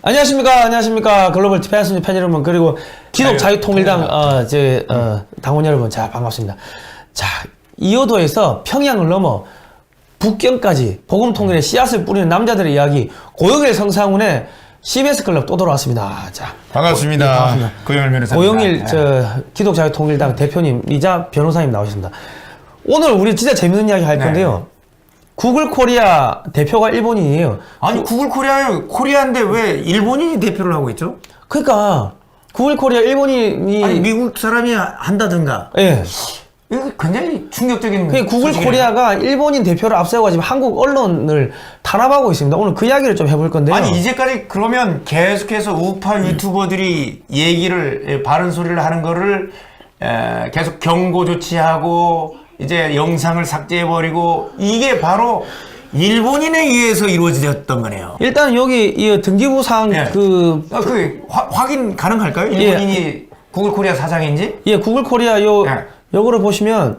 안녕하십니까. 글로벌 디펜스 팬 여러분, 그리고 기독자유통일당, 당원 여러분, 자, 반갑습니다. 자, 이호도에서 평양을 넘어 북경까지 복음통일의 씨앗을 뿌리는 남자들의 이야기, 고영일 성상훈의 CBS 클럽 또 돌아왔습니다. 자, 반갑습니다. 반갑습니다. 고영일 변호사입니다. 고영일, 기독자유통일당 대표님이자 변호사님 나오셨습니다. 오늘 우리 진짜 재밌는 이야기 할 건데요. 구글 코리아 대표가 일본인이에요. 아니 구글 코리아인데 왜 일본인이 대표를 하고 있죠? 그러니까 구글 코리아 일본인이 아니 미국 사람이 한다든가. 예. 이거 굉장히 충격적인. 그 구글 소식이네요. 코리아가 일본인 대표를 앞세워가지고 한국 언론을 탄압하고 있습니다. 오늘 그 이야기를 좀 해볼 건데요. 아니 이제까지 그러면 계속해서 우파 유튜버들이 얘기를 바른 소리를 하는 거를 계속 경고 조치하고 이제 영상을 삭제해버리고 이게 바로 일본인에 의해서 이루어졌던 거네요. 일단 여기 이 등기부상 예. 확인 가능할까요? 일본인이 구글 코리아 사장인지? 예, 구글 코리아 요거를 보시면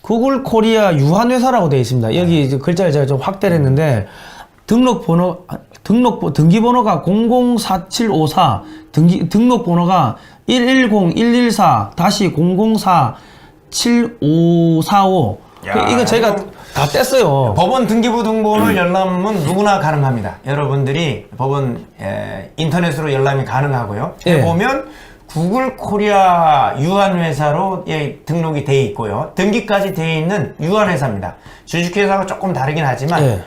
구글 코리아 유한회사라고 되어 있습니다. 여기 이제 글자를 제가 좀 확대를 했는데 등기번호가 004754 등록번호가 110114-004 7545. 이거 저희가 다 뗐어요. 법원 등기부 등본을 열람은 누구나 가능합니다. 여러분들이 법원 인터넷으로 열람이 가능하고요. 예. 보면 구글 코리아 유한회사로 등록이 돼 있고요. 등기까지 돼 있는 유한회사입니다. 주식회사가 조금 다르긴 하지만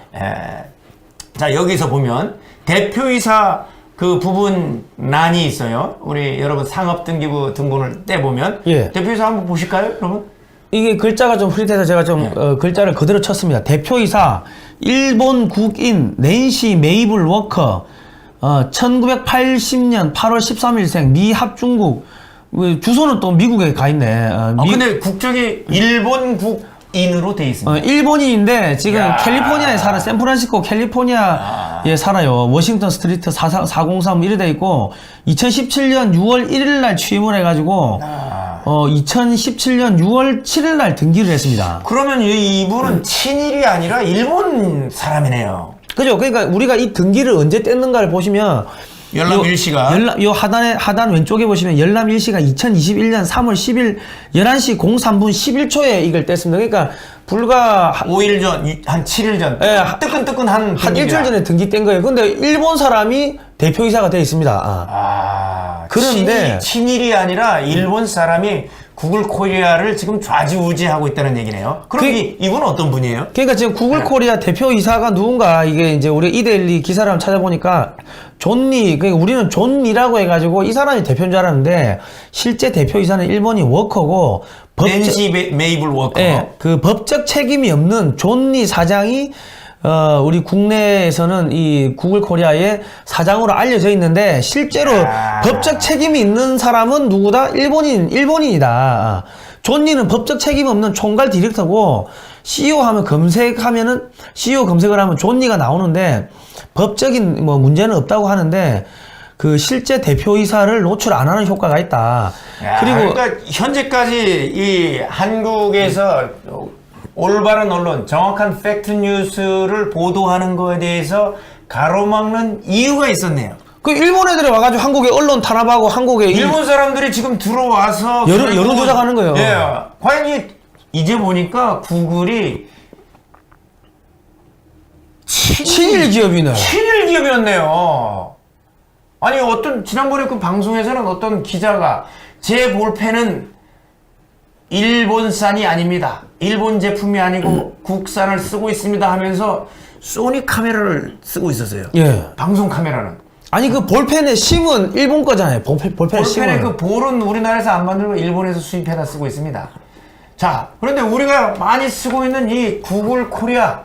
자 여기서 보면 대표이사 그 부분란이 있어요. 우리 여러분 상업등기부 등본을 떼보면 대표이사 한번 보실까요, 여러분? 이게 글자가 좀 흐릿해서 제가 좀 글자를 그대로 쳤습니다. 대표이사 일본 국인 낸시 메이블 워커 1980년 8월 13일생 미 합중국 주소는 또 미국에 가 있네. 근데 국적이 일본 국인으로 돼 있습니다. 일본인인데 지금 캘리포니아에 살아. 샌프란시스코 캘리포니아에 살아요. 워싱턴 스트리트 403 이래 돼 있고 2017년 6월 1일 날 취임을 해가지고 2017년 6월 7일 날 등기를 했습니다. 그러면 이분은 친일이 아니라 일본 사람이네요. 그죠? 그러니까 우리가 이 등기를 언제 뗐는가를 보시면 열람 일시가 요 하단 왼쪽에 보시면 열람 일시가 2021년 3월 10일 11시 03분 11초에 이걸 뗐습니다. 그러니까 불과 5일 전, 한 7일 전. 뜨끈뜨끈한 한 일주일 전에 등기 뗀 거예요. 근데 일본 사람이 대표이사가 되어 있습니다. 그런데 친일이 아니라 일본 사람이 구글 코리아를 지금 좌지우지하고 있다는 얘기네요. 그럼 이분은 어떤 분이에요? 그러니까 지금 구글 코리아 대표이사가 누군가, 이게 이제 우리 이데일리 기사를 한번 찾아보니까 존니, 그러니까 우리는 존니라고 해가지고 이 사람이 대표인 줄 알았는데 실제 대표이사는 일본인 워커고 낸시 메이블 워커. 네, 그 법적 책임이 없는 존니 사장이 우리 국내에서는 이 구글 코리아의 사장으로 알려져 있는데 실제로 법적 책임이 있는 사람은 누구다? 일본인이다. 존니는 법적 책임 없는 총괄 디렉터고 CEO 하면 CEO 검색을 하면 존니가 나오는데 법적인 뭐 문제는 없다고 하는데 그 실제 대표이사를 노출 안 하는 효과가 있다. 그리고 그러니까 현재까지 이 한국에서 올바른 언론, 정확한 팩트 뉴스를 보도하는 거에 대해서 가로막는 이유가 있었네요. 그 일본 애들이 와가지고 한국에 언론 탄압하고 한국에 일본 사람들이 지금 들어와서 여론 조작하는 거예요. 예. 과연 이제 보니까 구글이 친일 기업이네. 친일 기업이었네요. 아니 지난번에 그 방송에서는 어떤 기자가 제 볼펜은 일본산이 아닙니다. 일본 제품이 아니고 국산을 쓰고 있습니다 하면서 소니 카메라를 쓰고 있었어요. 방송 카메라는. 아니 그 볼펜의 심은 일본 거잖아요. 볼펜의 심은. 그 볼은 우리나라에서 안 만들고 일본에서 수입해다 쓰고 있습니다. 자, 그런데 우리가 많이 쓰고 있는 이 구글 코리아,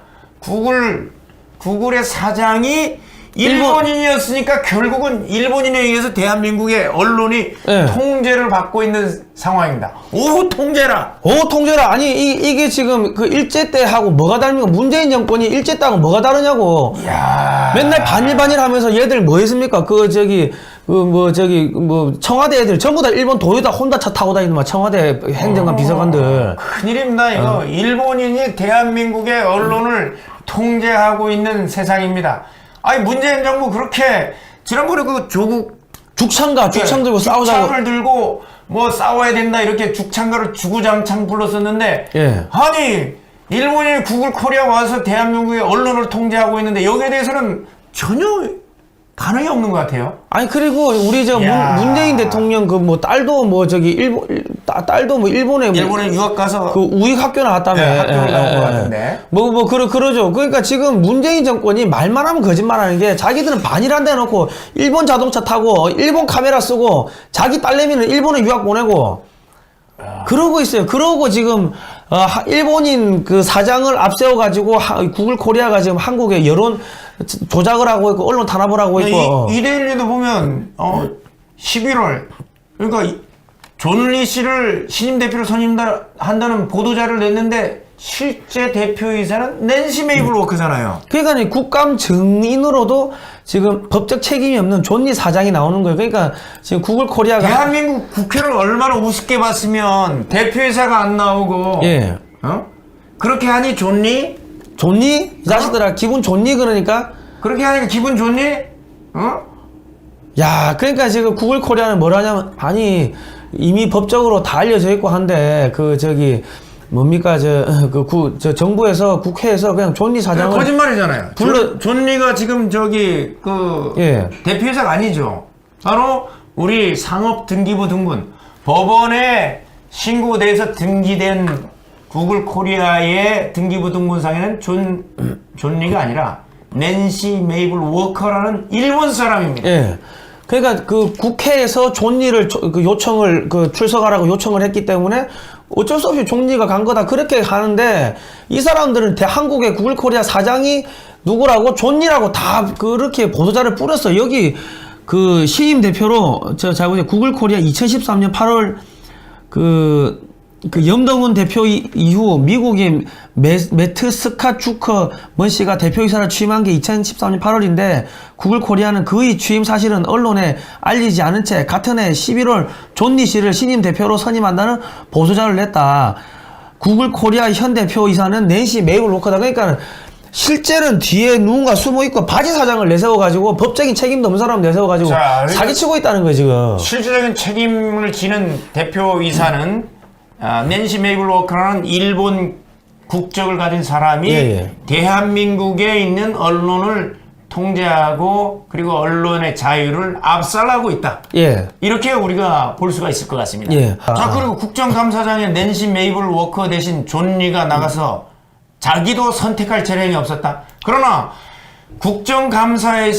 구글의 사장이 일본인이었으니까 결국은 일본인에 의해서 대한민국의 언론이 통제를 받고 있는 상황입니다. 오후 통제라. 아니 이게 지금 그 일제 때하고 뭐가 다릅니까? 문재인 정권이 일제 때하고 뭐가 다르냐고. 맨날 반일 하면서 얘들 뭐 했습니까? 청와대 애들 전부 다 일본 도요타 혼다 차 타고 다니는 막 청와대 행정관 비서관들. 큰일입니다 이거. 일본인이 대한민국의 언론을 통제하고 있는 세상입니다. 아니 문재인 정부 그렇게 지난번에 그 조국 죽창 들고 싸우자고. 죽창을 들고 뭐 싸워야 된다 이렇게 죽창가를 주구장창 불렀었는데 예. 아니 일본이 구글 코리아 와서 대한민국의 언론을 통제하고 있는데 여기에 대해서는 전혀 반응이 없는 것 같아요. 아니 그리고 우리 저 문재인 대통령 그 뭐 딸도 뭐 저기 딸도 뭐 일본에 유학 가서 그 우익 학교 나왔다며. 네, 학교를 나온 것 같은데. 그러죠. 그러니까 지금 문재인 정권이 말만 하면 거짓말하는 게 자기들은 반일한다 해놓고 일본 자동차 타고 일본 카메라 쓰고 자기 딸내미는 일본에 유학 보내고 그러고 있어요. 그러고 지금 일본인 그 사장을 앞세워 가지고 구글 코리아가 지금 한국에 여론 조작을 하고 있고 언론 탄압을 하고 있고. 이데일리도 보면 11월 그러니까 존리 씨를 신임 대표로 선임한다는 보도자를 냈는데 실제 대표이사는 낸시 메이블 워커잖아요. 그러니까 국감 증인으로도 지금 법적 책임이 없는 존니 사장이 나오는 거예요. 그러니까 지금 구글 코리아가 대한민국 국회를 얼마나 우습게 봤으면 대표이사가 안 나오고 예. 그렇게 하니 좋니? 좋니? 이 자식들아 기분 좋니? 그러니까 그렇게 하니까 기분 좋니? 야, 그러니까 지금 구글 코리아는 뭐라냐면 아니 이미 법적으로 다 알려져 있고 한데 그 저기 뭡니까 저 정부에서 국회에서 그냥 존니 사장을 거짓말이잖아요. 존리가 지금 저기 그 예. 대표이사가 아니죠. 바로 우리 상업등기부 등본 법원에 신고돼서 등기된 구글 코리아의 등기부 등본상에는 존리가 아니라 낸시 메이블 워커라는 일본 사람입니다. 예. 그러니까 그 국회에서 존리를 그 요청을 그 출석하라고 요청을 했기 때문에 어쩔 수 없이 존리가 간 거다 그렇게 가는데 이 사람들은 한국의 구글 코리아 사장이 누구라고 존리라고 다 그렇게 보도자를 뿌렸어. 여기 그 신임 대표로 제가 보기에 구글 코리아 2013년 8월 그 염동훈 대표 이후 미국인 매트 스카주커 먼 씨가 대표이사를 취임한 게 2013년 8월인데 구글 코리아는 그의 취임 사실은 언론에 알리지 않은 채 같은 해 11월 존니 씨를 신임 대표로 선임한다는 보도자를 냈다. 구글 코리아 현 대표이사는 낸시 메이블 워커다. 그러니까 실제는 뒤에 누군가 숨어있고 바지 사장을 내세워가지고 법적인 책임도 없는 사람 내세워가지고 사기치고 있다는 거예요 지금. 실질적인 책임을 지는 대표이사는 낸시 메이블 워커라는 일본 국적을 가진 사람이 대한민국에 있는 언론을 통제하고 그리고 언론의 자유를 압살하고 있다. 예. 이렇게 우리가 볼 수가 있을 것 같습니다. 예. 자, 그리고 국정감사장에 낸시 메이블 워커 대신 존리가 나가서 자기도 선택할 재량이 없었다. 그러나 국정감사에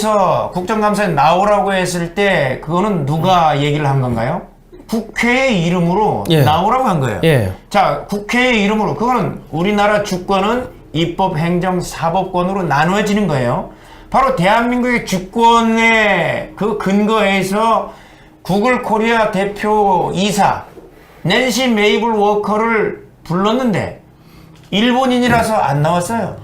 나오라고 했을 때 그거는 누가 얘기를 한 건가요? 국회의 이름으로 나오라고 한 거예요. 예. 자, 국회의 이름으로 그거는 우리나라 주권은 입법, 행정, 사법권으로 나누어지는 거예요. 바로 대한민국의 주권의 그 근거에서 구글 코리아 대표이사 낸시 메이블 워커를 불렀는데 일본인이라서 안 나왔어요.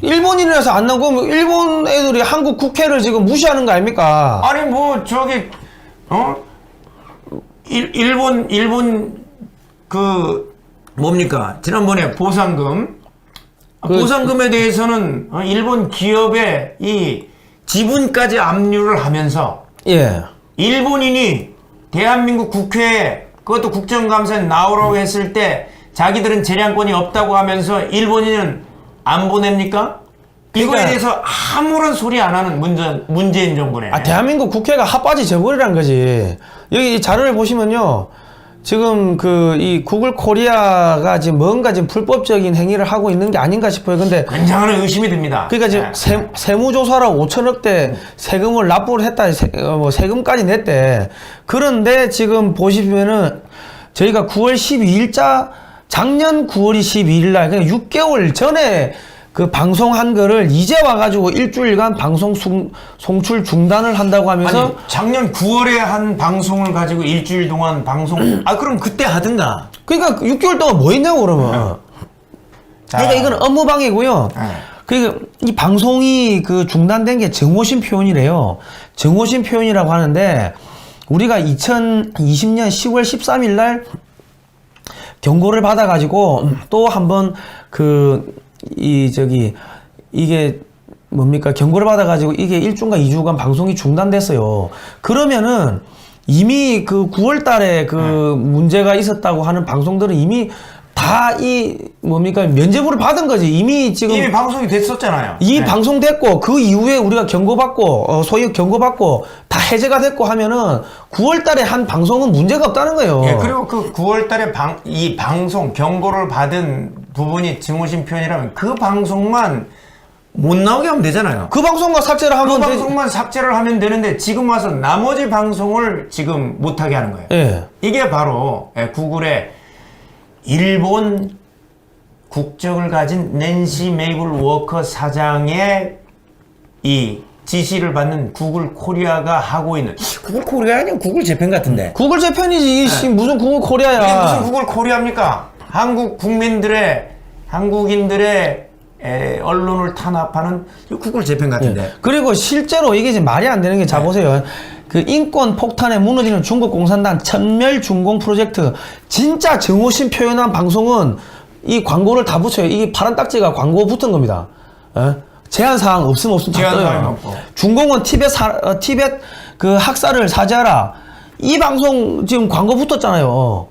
일본인이라서 안 나오고 일본 애들이 한국 국회를 지금 무시하는 거 아닙니까? 아니 뭐 저기 일본 그 뭡니까 지난번에 보상금에 대해서는 일본 기업의 이 지분까지 압류를 하면서 예. 일본인이 대한민국 국회에 그것도 국정감사에 나오라고 했을 때 자기들은 재량권이 없다고 하면서 일본인은 안 보냅니까? 이거에 대해서 아무런 소리 안 하는 문재인 정부네. 대한민국 국회가 핫바지 재벌이란 거지. 여기 이 자료를 보시면요. 지금 이 구글 코리아가 지금 뭔가 지금 불법적인 행위를 하고 있는 게 아닌가 싶어요. 근데 굉장한 의심이 듭니다. 그러니까 지금 세무조사로 5천억대 세금을 납부를 했다. 세금까지 냈대. 그런데 지금 보시면은 저희가 9월 12일자 작년 9월 12일 날 그냥 6개월 전에 그 방송한 거를 이제 와가지고 일주일간 방송 송출 중단을 한다고 하면서 아니, 작년 9월에 한 방송을 가지고 일주일 동안 방송 그럼 그때 하든가. 그러니까 6개월 동안 뭐 했냐고 그러면. 그러니까 이건 업무방해고요. 그러니까 이 방송이 그 중단된 게 정오심 표현이래요. 정오심 표현이라고 하는데 우리가 2020년 10월 13일 날 경고를 받아가지고 또 한번 이게 뭡니까 경고를 받아가지고 이게 1주인가 2주간 방송이 중단됐어요. 그러면은 이미 그 9월달에 그 문제가 있었다고 하는 방송들은 이미 다 이 뭡니까 면제부를 받은 거지. 이미 지금 이미 방송이 됐었잖아요. 이 방송됐고 그 이후에 우리가 경고받고 소위 경고받고 다 해제가 됐고 하면은 9월달에 한 방송은 문제가 없다는 거예요. 예, 그리고 그 9월달에 이 방송 경고를 받은 부분이 증오심 표현이라면 그 방송만 못 나오게 하면 되잖아요. 그 방송과 삭제를 그 하면 방송만 삭제를 하면 되는데 지금 와서 나머지 방송을 지금 못하게 하는 거예요. 예. 이게 바로 구글의 일본 국적을 가진 낸시 메이블 워커 사장의 이 지시를 받는 구글 코리아가 하고 있는 구글 코리아 아니면 구글 재팬 같은데 구글 재팬이지. 씨, 무슨 구글 이게 코리아야. 무슨 구글 코리아입니까? 한국 국민들의 한국인들의 언론을 탄압하는 구글 재팬 같은데. 그리고 실제로 이게 지금 말이 안 되는 게 자 보세요. 그 인권 폭탄에 무너지는 중국 공산당 천멸 중공 프로젝트 진짜 증오심 표현한 방송은 이 광고를 다 붙여요. 이게 파란 딱지가 광고 붙은 겁니다. 제한 사항 없으면 다 제한 사항이 떠요. 없고. 중공은 티벳 그 학살을 사죄하라. 이 방송 지금 광고 붙었잖아요.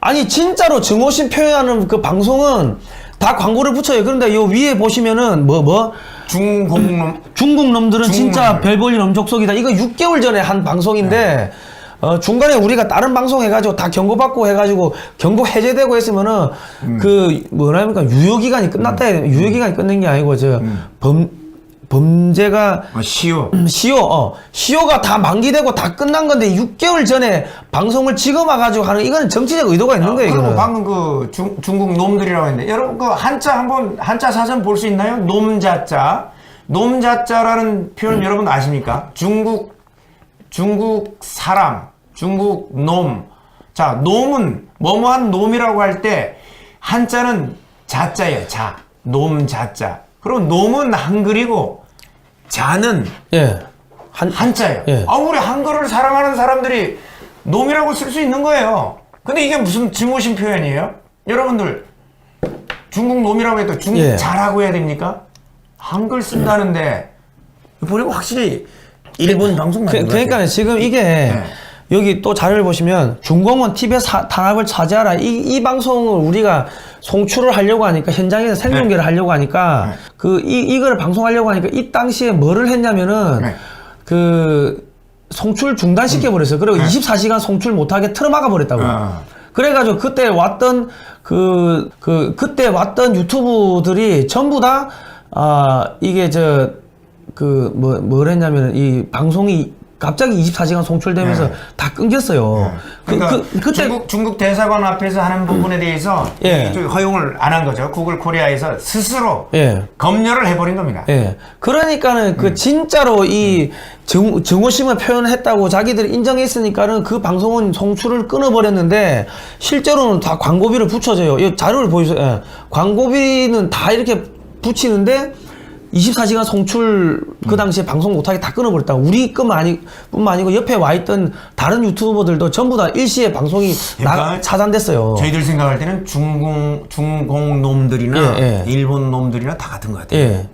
아니 진짜로 증오심 표현하는 그 방송은 다 광고를 붙여요. 그런데 요 위에 보시면은 중국 놈들은 진짜 놈들. 별 볼일 엄족속이다. 이거 6개월 전에 한 방송인데 중간에 우리가 다른 방송 해가지고 다 경고받고 해가지고 경고 해제되고 했으면은 그 뭐랍니까 유효기간이 끝났다. 유효기간이 끝낸 게 아니고 범죄가 시효가 다 만기되고 다 끝난 건데 6개월 전에 방송을 지금 와가지고 하는 이거는 정치적 의도가 있는 거예요. 그리고 이거는. 방금 그 중국 놈들이라고 했는데 여러분 그 한자 사전 볼 수 있나요? 놈자자라는 표현 여러분 아십니까? 중국 사람, 중국 놈. 자, 놈은 뭐뭐한 놈이라고 할 때 한자는 자자예요. 자, 놈자자. 그럼 놈은 한글이고 자는 한자예요. 우리 한글을 사랑하는 사람들이 놈이라고 쓸 수 있는 거예요. 근데 이게 무슨 증오심 표현이에요? 여러분들 중국 놈이라고 해도 중국 자라고 해야 됩니까? 한글 쓴다는데 보니까 확실히 일본 방송 맞는 그러니까 지금 이게 여기 또 자료를 보시면 중공은 티벳 탄압을 차지하라. 이 방송을 우리가 송출을 하려고 하니까 현장에서 생중계를 하려고 하니까 이거를 방송하려고 하니까 이 당시에 뭐를 했냐면은 그 송출 중단시켜 버렸어요. 그리고 24시간 송출 못하게 틀어막아 버렸다고요. 그래가지고 그때 왔던 그때 왔던 유튜브들이 전부 다 이게 뭘 했냐면 이 방송이 갑자기 24시간 송출되면서 다 끊겼어요. 그러니까 그때 중국 대사관 앞에서 하는 부분에 대해서 허용을 안 한 거죠. 구글 코리아에서 스스로 검열을 해버린 겁니다. 그러니까는 그 진짜로 이 증오심을 표현했다고 자기들이 인정했으니까는 그 방송은 송출을 끊어버렸는데 실제로는 다 광고비를 붙여줘요. 이 자료를 보여주세요. 광고비는 다 이렇게 붙이는데 24시간 송출 그 당시에 방송 못하게 다 끊어버렸다고. 우리 뿐만 아니고 옆에 와있던 다른 유튜버들도 전부 다 일시에 방송이 차단됐어요. 저희들 생각할 때는 중공 놈들이나 일본 놈들이나 다 같은 것 같아요.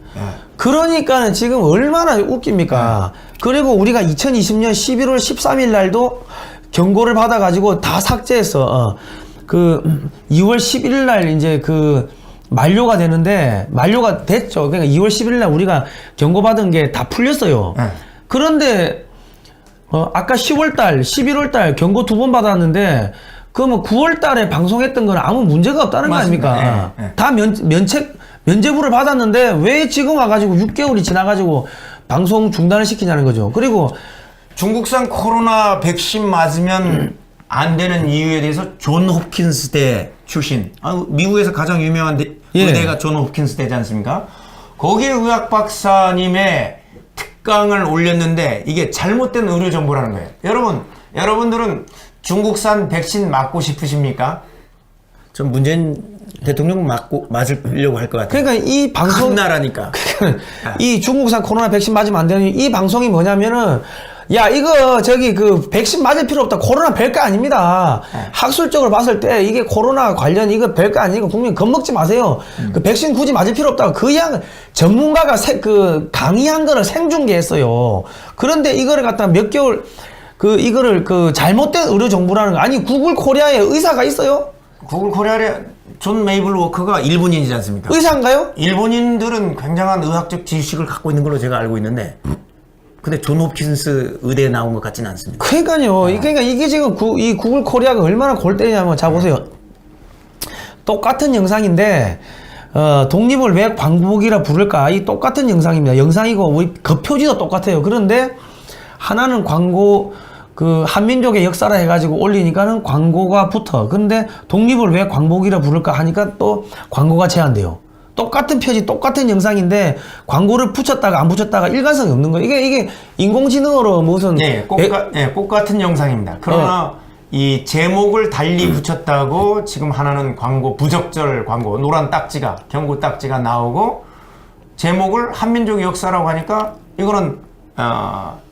그러니까는 지금 얼마나 웃깁니까. 그리고 우리가 2020년 11월 13일 날도 경고를 받아가지고 다 삭제했어. 그 2월 11일 날 이제 만료가 되는데 만료가 됐죠. 그러니까 2월 11일 날 우리가 경고받은 게 다 풀렸어요. 그런데 아까 10월 달, 11월 달 경고 2번 받았는데 그러면 9월 달에 방송했던 건 아무 문제가 없다는 거 아닙니까? 다 면제부를 받았는데 왜 지금 와가지고 6개월이 지나가지고 방송 중단을 시키냐는 거죠. 그리고 중국산 코로나 백신 맞으면 안 되는 이유에 대해서 존 홉킨스 대 출신, 미국에서 가장 유명한 의대가 존 홉킨스 대지 않습니까? 거기에 의학 박사님의 특강을 올렸는데 이게 잘못된 의료 정보라는 거예요. 여러분들은 중국산 백신 맞고 싶으십니까? 전 문재인 대통령 맞으려고 할 것 같아요. 그러니까 이 방송 큰 나라니까. 이 중국산 코로나 백신 맞으면 안 되는 이 방송이 뭐냐면은 야, 이거, 저기, 그, 백신 맞을 필요 없다. 코로나 별거 아닙니다. 학술적으로 봤을 때, 이게 코로나 관련, 이거 별거 아니고, 국민 겁먹지 마세요. 그, 백신 굳이 맞을 필요 없다고. 그 전문가가 강의한 거를 생중계했어요. 그런데 이거를 갖다 몇 개월, 이거를, 잘못된 의료 정보라는 거. 아니, 구글 코리아에 의사가 있어요? 구글 코리아의 존 메이블 워커가 일본인이지 않습니까? 의사인가요? 일본인들은 굉장한 의학적 지식을 갖고 있는 걸로 제가 알고 있는데, 근데 존 홉킨스 의대에 나온 것 같지는 않습니다. 그러니까요. 그러니까 이게 지금 이 구글 코리아가 얼마나 골 때리냐면, 자, 보세요. 똑같은 영상인데, 독립을 왜 광복이라 부를까? 이 똑같은 영상입니다. 영상이고, 우리 표지도 똑같아요. 그런데, 하나는 광고, 한민족의 역사라 해가지고 올리니까는 광고가 붙어. 근데 독립을 왜 광복이라 부를까 하니까 또 광고가 제한돼요. 똑같은 표지, 똑같은 영상인데 광고를 붙였다가 안 붙였다가 일관성이 없는 거예요. 이게 인공지능으로 무슨. 꼭 같은 영상입니다. 그러나 이 제목을 달리 붙였다고 지금 하나는 광고, 부적절 광고, 노란 딱지가, 경고 딱지가 나오고 제목을 한민족의 역사라고 하니까 이거는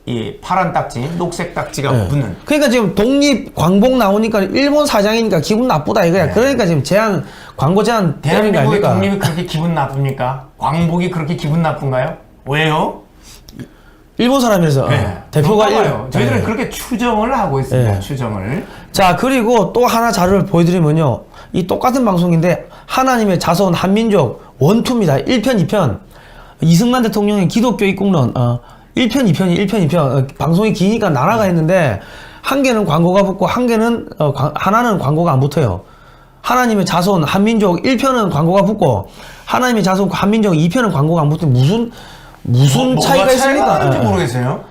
이 파란 딱지, 녹색 딱지가 붙는. 그러니까 지금 독립 광복 나오니까 일본 사장이니까 기분 나쁘다 이거야. 그러니까 지금 광고 제한 되는 거 대한민국의 아닙니까? 독립이 그렇게 기분 나쁩니까? 광복이 그렇게 기분 나쁜가요? 왜요? 일본 사람이라서 대표가 저희들은 그렇게 추정을 하고 있습니다. 추정을. 자, 그리고 또 하나 자료를 보여드리면요, 이 똑같은 방송인데 하나님의 자손 한민족 원투입니다. 1편 2편. 이승만 대통령의 기독교 입국론 1편 2편 방송이 기니까 나라가 했는데 한 개는 광고가 붙고 한 개는 하나는 광고가 안 붙어요. 하나님의 자손 한민족 1편은 광고가 붙고 하나님의 자손 한민족 2편은 광고가 안 붙는 무슨 차이가 있습니까? 뭐가 차이가 나는지 모르겠어요.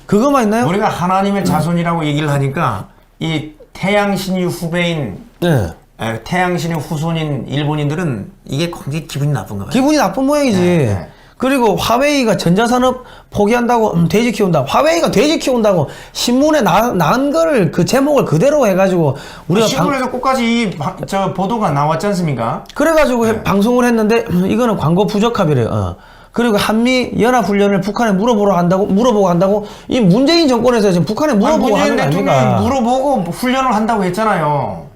그거만 있나요? 우리가 하나님의 자손이라고 얘기를 하니까 이 태양신이 후배인 태양신의 후손인 일본인들은 이게 굉장히 기분이 나쁜가 봐요. 기분이 나쁜 모양이지. 그리고 화웨이가 전자산업 포기한다고 돼지 키운다. 화웨이가 돼지 키운다고 신문에 난 거를 그 제목을 그대로 해가지고 우리가 신문에서 꼭까지 저 보도가 나왔지 않습니까? 그래가지고 방송을 했는데 이거는 광고 부적합이래요. 그리고 한미 연합 훈련을 북한에 물어보고 한다고 이 문재인 정권에서 지금 북한에 물어보고 하는 거 아닙니까? 물어보고 훈련을 한다고 했잖아요.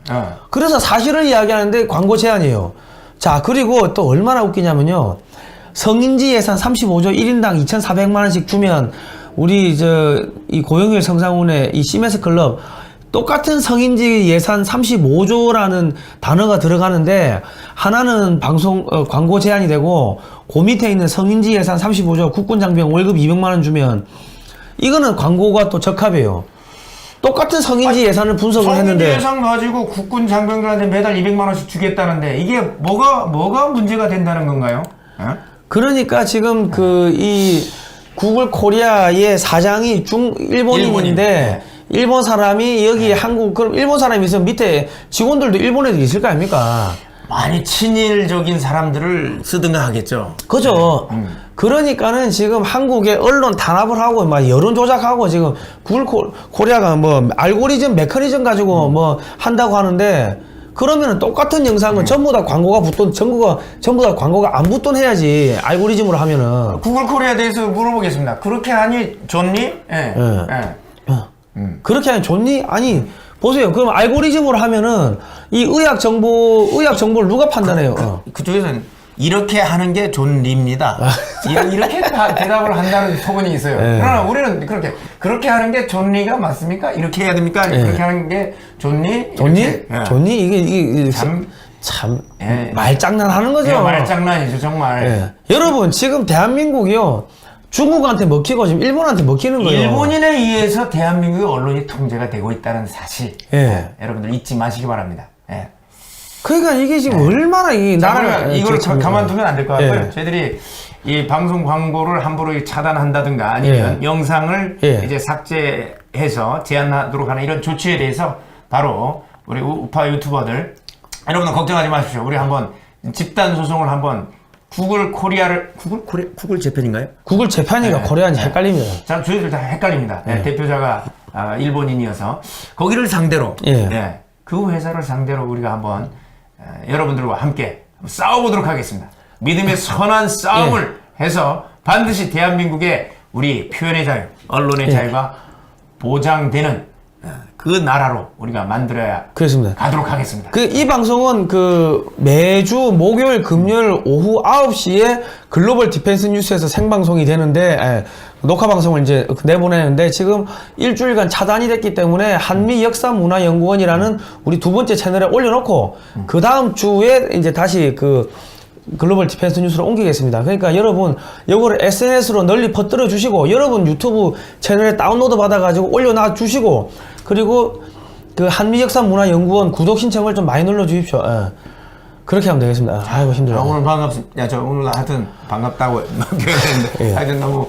그래서 사실을 이야기하는데 광고 제한이에요. 자, 그리고 또 얼마나 웃기냐면요. 성인지 예산 35조 1인당 2,400만 원씩 주면 우리 이 고영일 성상훈의 이 CMS 클럽 똑같은 성인지 예산 35조라는 단어가 들어가는데 하나는 광고 제한이 되고 그 밑에 있는 성인지 예산 35조 국군 장병 월급 200만 원 주면 이거는 광고가 또 적합해요. 똑같은 성인지 예산을 분석을 했는데 성인지 예산 가지고 국군 장병들한테 매달 200만 원씩 주겠다는데 이게 뭐가 문제가 된다는 건가요? 그러니까 지금 이 구글 코리아의 사장이 일본인인데 일본 사람이 여기 그럼 일본 사람이 있으면 밑에 직원들도 일본 애들이 있을 거 아닙니까? 많이 친일적인 사람들을 쓰든가 하겠죠. 그죠. 그러니까는 지금 한국의 언론 탄압을 하고 막 여론 조작하고 지금 구글 코리아가 뭐 알고리즘 메커니즘 가지고 뭐 한다고 하는데 그러면은 똑같은 영상은 전부 다 광고가 붙던 전부 다 광고가 안 붙던 해야지 알고리즘으로 하면은. 구글 코리아에 대해서 물어보겠습니다. 그렇게 하니 좋니? 그렇게 하니 좋니? 아니 보세요. 그럼 알고리즘으로 하면은 이 의학 정보를 누가 판단해요? 그쪽에서는 이렇게 하는 게 존리입니다. 이렇게 대답을 한다는 소문이 있어요. 그러나 우리는 그렇게 하는 게 존리가 맞습니까? 이렇게 해야 됩니까? 그렇게 하는 게 존리? 존리? 이게 참 말장난 하는 거죠. 말장난이죠, 정말. 여러분, 지금 대한민국이요. 중국한테 먹히고 지금 일본한테 먹히는 거예요. 일본인에 의해서 대한민국의 언론이 통제가 되고 있다는 사실. 여러분들 잊지 마시기 바랍니다. 그러니까 이게 지금 얼마나 이걸 가만두면 안 될 것 같고요. 저희들이 이 방송 광고를 함부로 차단한다든가 아니면 영상을 이제 삭제해서 제한하도록 하는 이런 조치에 대해서 바로 우리 우파 유튜버들 여러분들 걱정하지 마십시오. 우리 한번 집단 소송을 한번 구글 재팬인가요? 구글 재팬이가 코리아인지 헷갈립니다. 자, 저희들 다 헷갈립니다. 대표자가 일본인이어서 거기를 상대로 그 회사를 상대로 우리가 한번 여러분들과 함께 싸워보도록 하겠습니다. 믿음의 선한 싸움을 해서 반드시 대한민국의 우리 표현의 자유, 언론의 자유가 보장되는 그 나라로 우리가 만들어야 그렇습니다. 가도록 하겠습니다. 이 방송은 매주 목요일, 금요일 오후 9시에 글로벌 디펜스 뉴스에서 생방송이 되는데, 녹화 방송을 이제 내보내는데 지금 일주일간 차단이 됐기 때문에 한미역사문화연구원이라는 우리 두 번째 채널에 올려놓고 그 다음 주에 이제 다시 글로벌 디펜스 뉴스로 옮기겠습니다. 그러니까 여러분 이거를 SNS로 널리 퍼뜨려 주시고, 여러분 유튜브 채널에 다운로드 받아가지고 올려놔 주시고, 그리고 한미역사문화연구원 구독 신청을 좀 많이 눌러 주십시오. 그렇게 하면 되겠습니다. 아이고 힘들어. 오늘 반갑습니다. 저 오늘 하여튼 반갑다고 표현했는데 하여튼 너무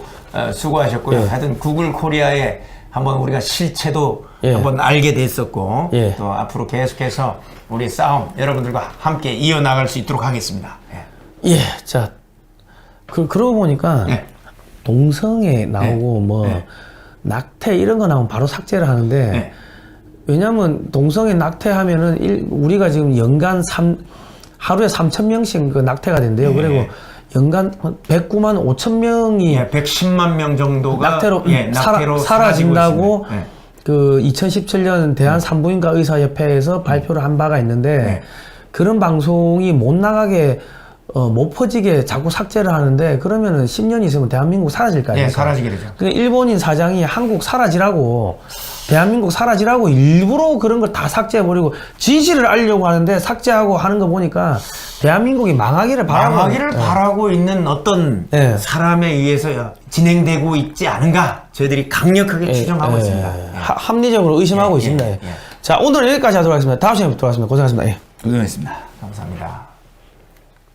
수고하셨고요. 하여튼 구글 코리아에 한번 우리가 실체도 한번 알게 됐었고 또 앞으로 계속해서 우리 싸움 여러분들과 함께 이어나갈 수 있도록 하겠습니다. 자, 그러고 보니까 동성애 나오고 낙태 이런 거 나오면 바로 삭제를 하는데 왜냐면 동성애 낙태하면은 우리가 지금 연간 하루에 3,000명씩 낙태가 된대요. 그리고 연간 109만 5천 명이 110만 명 정도가 낙태로 사라진다고 2017년 대한 산부인과 의사협회에서 발표를 한 바가 있는데 그런 방송이 못 나가게 못 퍼지게 자꾸 삭제를 하는데, 그러면은 10년 있으면 대한민국 사라질 거 아닙니까? 사라지게 되죠. 일본인 사장이 한국 사라지라고, 대한민국 사라지라고 일부러 그런 걸 다 삭제해버리고 진실을 알려고 하는데 삭제하고 하는 거 보니까 대한민국이 망하기를 바라고 있는 어떤 사람에 의해서 진행되고 있지 않은가 저희들이 강력하게 추정하고 있습니다. 합리적으로 의심하고 있습니다. 자, 오늘은 여기까지 하도록 하겠습니다. 다음 시간에 뵙도록 하겠습니다. 고생하셨습니다. 고생했습니다. 감사합니다.